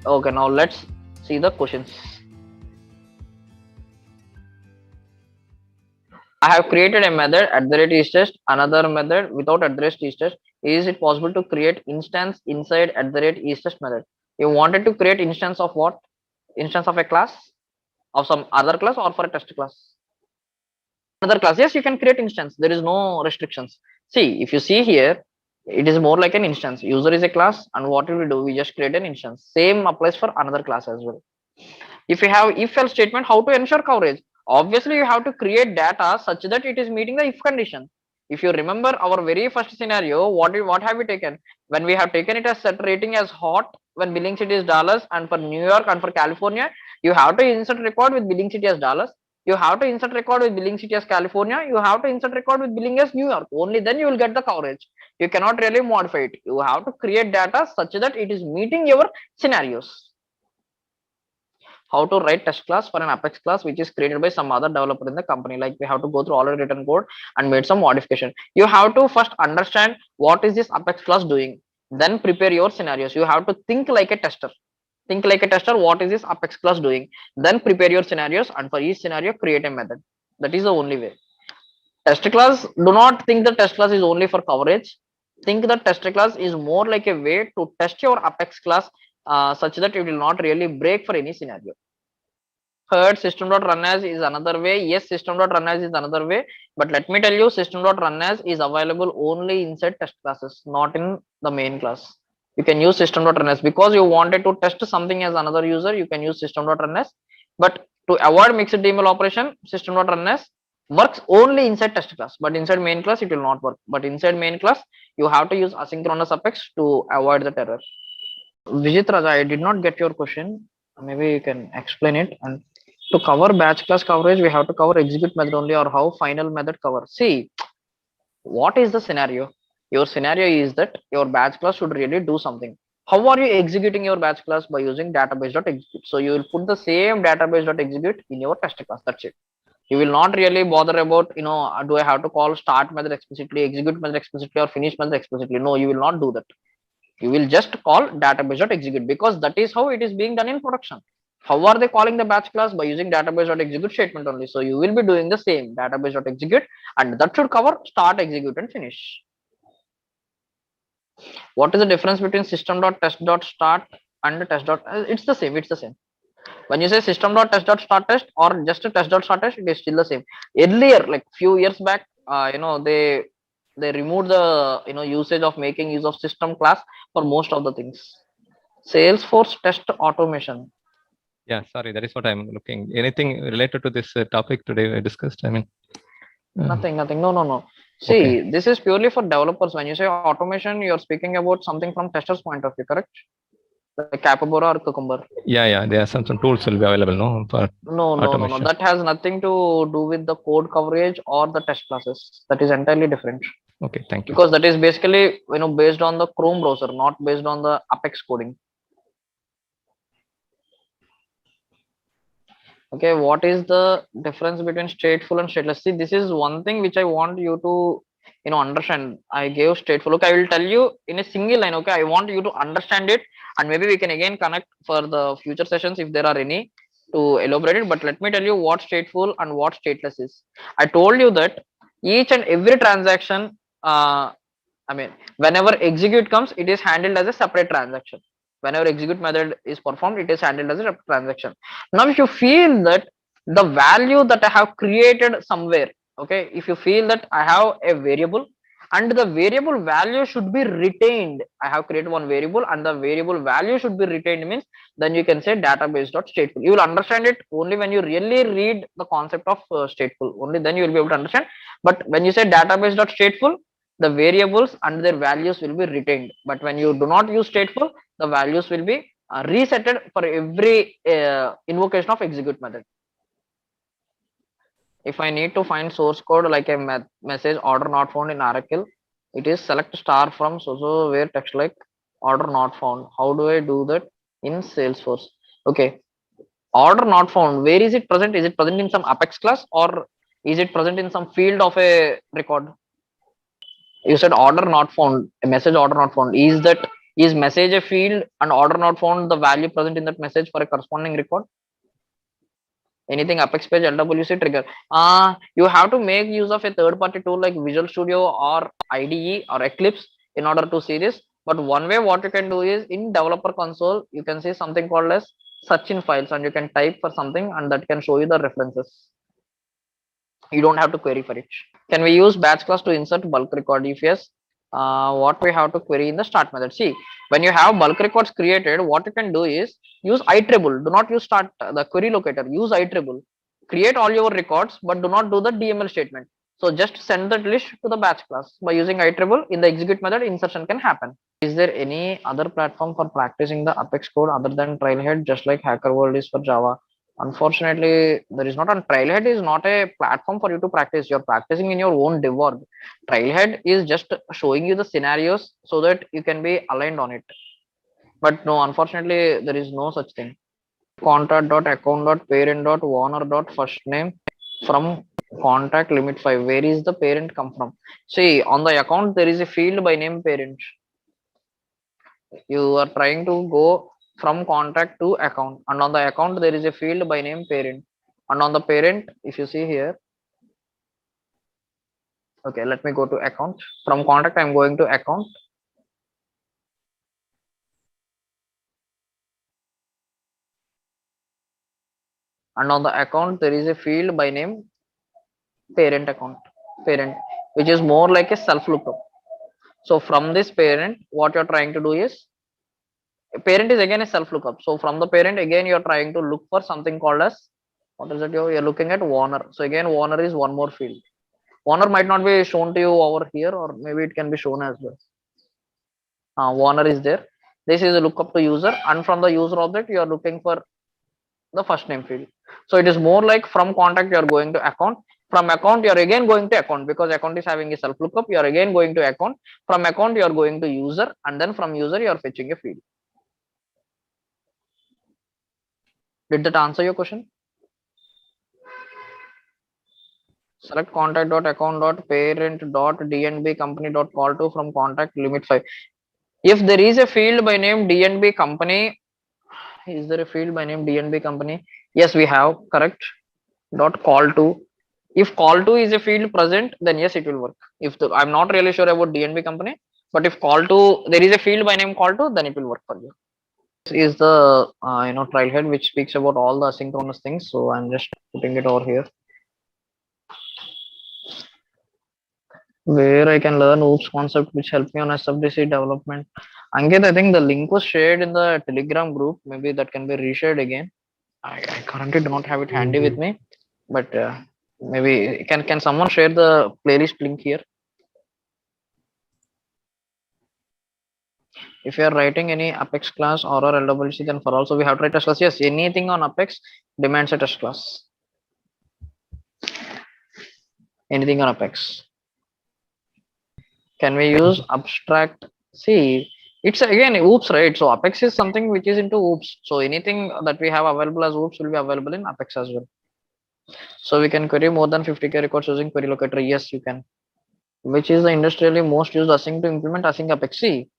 Okay, now let's see the questions. I have created a method @istest, another method without @istest. Is it possible to create instance inside @istest method? You wanted to create instance of what? Instance of a class, of some other class, or for a test class? Another class. Yes, you can create instance. There is no restrictions. See, if you see here, it is more like an instance. User is a class, and what will we do? We just create an instance. Same applies for another class as well. If you have if else statement, how to ensure coverage? Obviously, you have to create data such that it is meeting the if condition. If you remember our very first scenario, what have we taken? When we have taken it as set rating as hot, when billing city is Dallas, and for New York and for California, you have to insert record with billing city as Dallas. You have to insert record with billing city as California. You have to insert record with billing as New York. Only then you will get the coverage. You cannot really modify it. You have to create data such that it is meeting your scenarios. How to write test class for an Apex class which is created by some other developer in the company. Like we have to go through already written code and made some modification. You have to first understand what is this Apex class doing, then prepare your scenarios. You have to think like a tester. Think like a tester, what is this Apex class doing? Then prepare your scenarios, and for each scenario create a method. That is the only way. Test class, do not think the test class is only for coverage. Think that test class is more like a way to test your Apex class such that it will not really break for any scenario. Third, system.run as is another way. Yes, system.run as is another way, but let me tell you, system.run as is available only inside test classes, not in the main class. You can use system.run as because you wanted to test something as another user. You can use system.run as, but to avoid mixed email operation, system.run as works only inside test class, but inside main class it will not work. But inside main class, you have to use asynchronous Apex to avoid the error. Vijit Raja, I did not get your question. Maybe you can explain it. And to cover batch class coverage, we have to cover execute method only, or how final method cover. See, what is the scenario? Your scenario is that your batch class should really do something. How are you executing your batch class? By using database.execute. So you will put the same database.execute in your test class. That's it. You will not really bother about, do I have to call start method explicitly, execute method explicitly, or finish method explicitly? No, you will not do that. You will just call database.execute because that is how it is being done in production. How are they calling the batch class? By using database.execute statement only. So you will be doing the same database.execute, and that should cover start, execute, and finish. What is the difference between system.test.start and test. It's the same. It's the same. When you say system.test.start test or just a test.start test, it is still the same. Earlier, like few years back, they removed the usage of making use of system class for most of the things. Salesforce test automation. Yeah, sorry, that is what I'm looking. Anything related to this topic today we discussed? I mean, nothing. No. See, okay. This is purely for developers. When you say automation, you're speaking about something from testers' point of view, correct? Like Capybara or Cucumber. Yeah. There are some tools will be available, no? For no. That has nothing to do with the code coverage or the test classes. That is entirely different. Okay, thank you. Because that is basically based on the Chrome browser, not based on the Apex coding. Okay, what is the difference between stateful and stateless? See, this is one thing which I want you to understand. I gave stateful. Okay, I will tell you in a single line. Okay, I want you to understand it, and maybe we can again connect for the future sessions if there are any to elaborate it. But let me tell you what stateful and what stateless is. I told you that each and every transaction, whenever execute comes, it is handled as a separate transaction. Whenever execute method is performed, it is handled as a transaction. Now if you feel that the value that I have created somewhere, okay, if you feel that I have a variable and the variable value should be retained, I have created one variable and the variable value should be retained, means then you can say database.stateful. You will understand it only when you really read the concept of stateful. Only then you will be able to understand. But when you say database.stateful, the variables and their values will be retained. But when you do not use stateful, the values will be resetted for every invocation of execute method. If I need to find source code like a message order not found in Oracle, it is select star from so where text like order not found. How do I do that in Salesforce? Okay, order not found. Where is it present? Is it present in some Apex class or is it present in some field of a record? You said order not found, a message order not found. Is that Is message a field and order not found the value present in that message for a corresponding record? Anything Apex page LWC trigger. You have to make use of a third party tool like Visual Studio or IDE or Eclipse in order to see this. But one way what you can do is in developer console, you can see something called as search in files, and you can type for something and that can show you the references. You don't have to query for it. Can we use batch class to insert bulk record? If yes, what we have to query in the start method? See, when you have bulk records created, what you can do is use iterable. Do not use start the query locator. Use iterable. Create all your records, but do not do the DML statement. So just send that list to the batch class by using iterable. In the execute method, insertion can happen. Is there any other platform for practicing the Apex code other than Trailhead, just like HackerWorld is for Java? Unfortunately, there is not. A Trailhead is not a platform for you to practice. You're practicing in your own dev org. Trailhead is just showing you the scenarios so that you can be aligned on it. But no, unfortunately, there is no such thing. Contact.account.parent.owner.first name from contact limit 5. Where is the parent come from? See, on the account, there is a field by name parent. You are trying to go from contact to account, and on the account there is a field by name parent, and on the parent, if you see here, okay, let me go to account. From contact I'm going to account, and on the account there is a field by name parent account, parent, which is more like a self lookup. So from this parent, what you're trying to do is, parent is again a self lookup. So from the parent, again you're trying to look for something called as, what is it? You're looking at owner. So again owner is one more field. Owner might not be shown to you over here, or maybe it can be shown as well. Owner is there. This is a lookup to user, and from the user object you are looking for the first name field. So it is more like from contact you are going to account. From account you are again going to account, because account is having a self lookup. You are again going to account. From account you are going to user, and then from user you are fetching a field. Did that answer your question? Select contact.account.parent.dnb company.call to from contact limit 5. If there is a field by name DNB company, is there a field by name DNB company? Yes, we have, correct. Dot call to. If call to is a field present, then yes, it will work. If I'm not really sure about DNB company, but if call to, there is a field by name call to, then it will work for you. This is the Trailhead, which speaks about all the asynchronous things. So I'm just putting it over here, where I can learn OOPS concept, which helped me on SFDC development. Ankit, I think the link was shared in the Telegram group. Maybe that can be reshared again. I currently do not have it handy with me, but maybe can someone share the playlist link here? If you are writing any Apex class or LWC, then for also we have to write test class. Yes, anything on Apex demands a test class. Anything on Apex. Can we use abstract? See, it's again OOPS, right? So Apex is something which is into OOPS. So anything that we have available as OOPS will be available in Apex as well. So we can query more than 50k records using query locator. Yes, you can. Which is the industrially most used async to implement async Apex? See,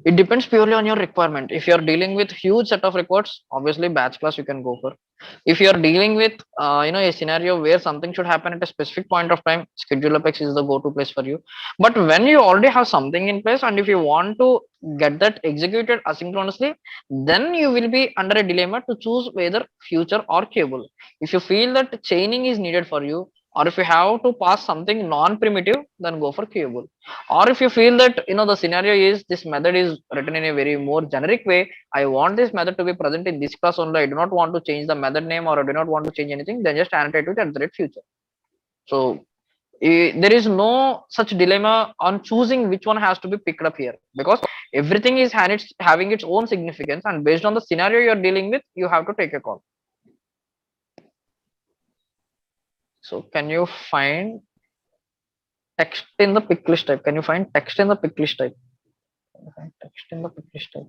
it depends purely on your requirement. If you're dealing with huge set of records, obviously batch class you can go for. If you're dealing with a scenario where something should happen at a specific point of time, schedule apex is the go-to place for you. But when you already have something in place, and if you want to get that executed asynchronously, then you will be under a dilemma to choose whether future or cable. If you feel that chaining is needed for you, or if you have to pass something non-primitive, then go for cable. Or if you feel that the scenario is this method is written in a very more generic way, I want this method to be present in this class only, I do not want to change the method name, or I do not want to change anything, then just annotate it at the future. So there is no such dilemma on choosing which one has to be picked up here, because everything is having its own significance, and based on the scenario you're dealing with, you have to take a call. So can you find text in the pick list type? Can you find text in the pick list type? Text in the pick list type.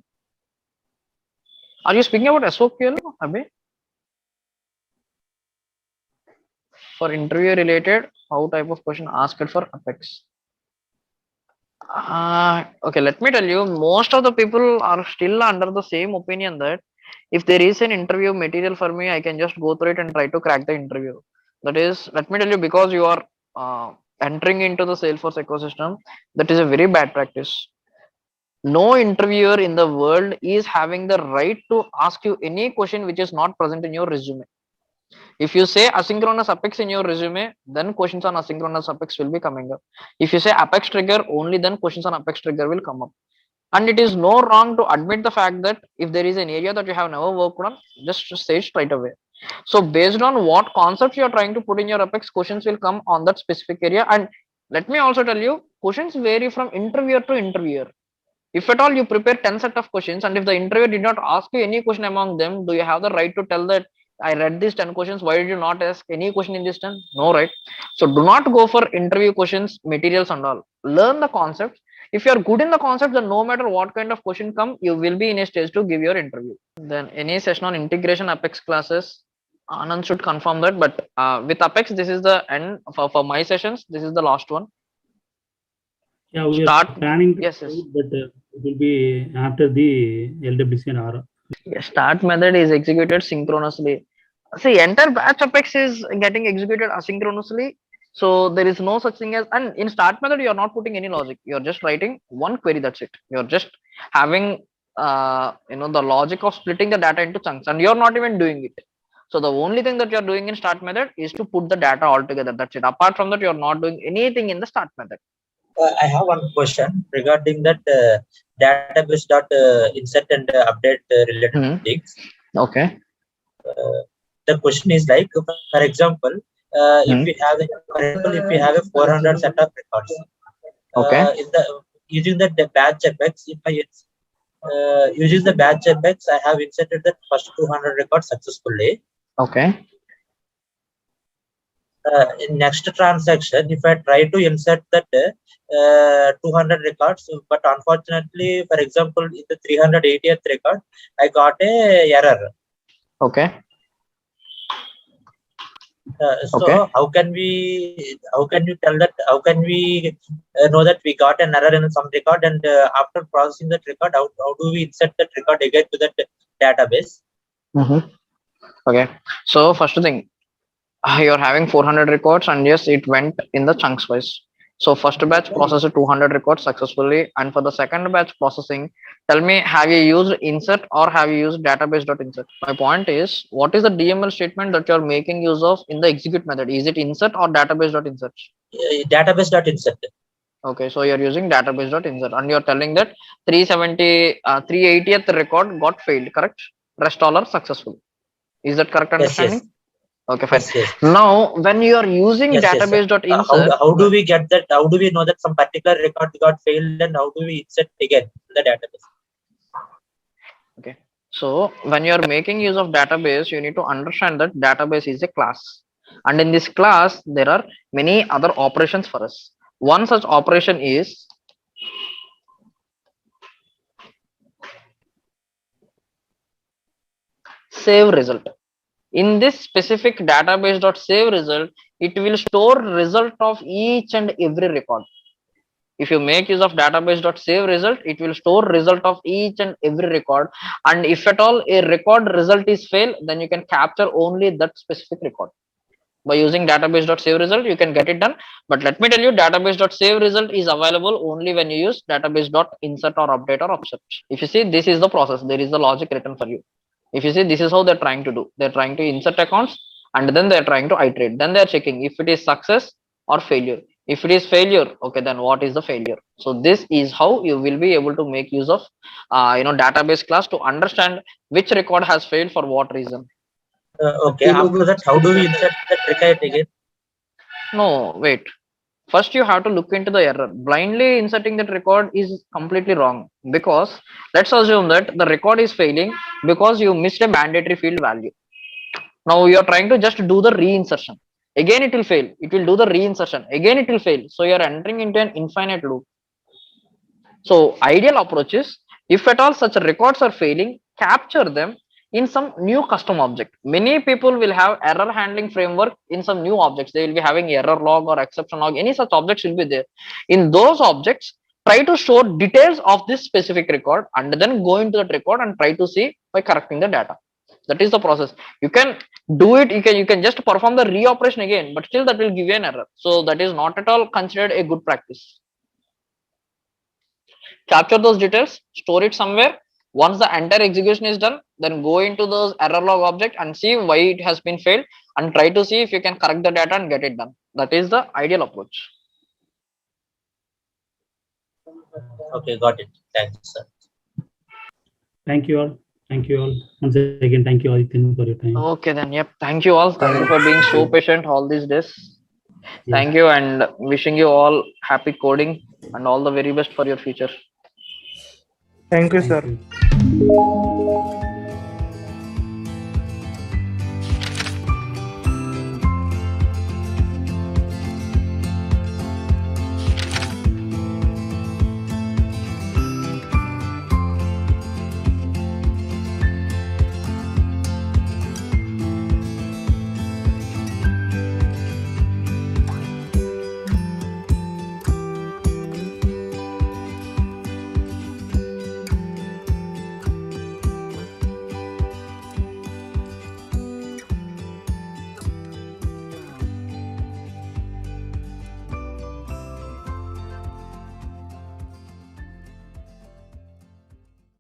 Are you speaking about SOQL, Abhi? For interview related, how type of question asked for Apex? Okay, let me tell you, most of the people are still under the same opinion that if there is an interview material for me, I can just go through it and try to crack the interview. That is, let me tell you, because you are entering into the Salesforce ecosystem, that is a very bad practice. No interviewer in the world is having the right to ask you any question which is not present in your resume. If you say asynchronous apex in your resume, then questions on asynchronous apex will be coming up. If you say apex trigger, only then questions on apex trigger will come up. And it is no wrong to admit the fact that if there is an area that you have never worked on, just say it straight away. So based on what concepts you are trying to put in your apex, questions will come on that specific area. And let me also tell you, questions vary from interviewer to interviewer. If at all you prepare 10 set of questions and if the interviewer did not ask you any question among them, do you have the right to tell that I read these 10 questions, why did you not ask any question in this 10? No, right? So do not go for interview questions, materials and all. Learn the concepts. If you are good in the concept, then no matter what kind of question come, you will be in a stage to give your interview. Then any session on integration Apex classes, Anand should confirm that. But with Apex, this is the end for my sessions. This is the last one. Yeah, we Start. are planning to Yes, yes. but it will be after the LWC and RR. Yes, start method is executed synchronously. See, entire batch apex is getting executed asynchronously. So there is no such thing as, and in start method, you're not putting any logic. You're just writing one query. That's it. You're just having, the logic of splitting the data into chunks, and you're not even doing it. So the only thing that you're doing in start method is to put the data all together. That's it. Apart from that, you're not doing anything in the start method. I have one question regarding that database dot insert and update related things. Okay. The question is like, for example, if we have, if we have a 400 set of records, Okay. in the using the batch apex, if I using the batch apex, I have inserted the first 200 records successfully. Okay. In next transaction, if I try to insert that 200 records, but unfortunately, for example, in the 380th record, I got a error. Okay. So Okay. how can you tell that, how can we know that we got an error in some record, and after processing that record, how do we insert that record again to that database? Okay. So first thing, you're having 400 records and yes, it went in the chunks wise. So first batch processed 200 records successfully, and for the second batch processing, tell me, have you used insert or have you used database.insert? My point is, what is the DML statement that you're making use of in the execute method? Is it insert or database.insert? Database.insert. Okay, so you're using database.insert and you're telling that 380th record got failed, correct? Rest all are successful. Is that correct understanding? Yes. Okay, fine. Yes. Now, when you are using database.insert, how do we get that? How do we know that some particular record got failed, and how do we insert again in the database? Okay, so when you are making use of database, you need to understand that database is a class, and in this class, there are many other operations for us. One such operation is save result. In this specific database.save result, it will store result of each and every record. If you make use of database.save result, it will store result of each and every record. And if at all a record result is fail, then you can capture only that specific record. By using database.save result, you can get it done. But let me tell you, database.save result is available only when you use database.insert or update or offset. If you see, this is the process. There is the logic written for you. If you see, this is how they're trying to do. They're trying to insert accounts and then they're trying to iterate. Then they're checking if it is success or failure. If it is failure, okay, then what is the failure? So this is how you will be able to make use of, database class to understand which record has failed for what reason. Okay. After that, how do we insert that record again? No, wait. First, you have to look into the error. Blindly inserting that record is completely wrong, because let's assume that the record is failing because you missed a mandatory field value. Now you are trying to just do the reinsertion. Again, it will fail. It will do the reinsertion. Again, it will fail. So you are entering into an infinite loop. So ideal approach is, if at all such records are failing, capture them in some new custom object. Many people will have error handling framework in some new objects. They will be having error log or exception log. Any such objects will be there. In those objects, try to show details of this specific record and then go into that record and try to see by correcting the data. That is the process. You can do it, you can just perform the reoperation again, but still that will give you an error. So that is not at all considered a good practice. Capture those details, store it somewhere. Once the entire execution is done, then go into those error log object and see why it has been failed and try to see if you can correct the data and get it done. That is the ideal approach. Okay, got it. Thanks, sir. Thank you all. Thank you all. Once again, thank you, Adityan, for your time. Okay, then, yep. Thank you all. Thank you for being so patient all these days. Yeah. Thank you, and wishing you all happy coding and all the very best for your future. Thank you, sir. Thank you.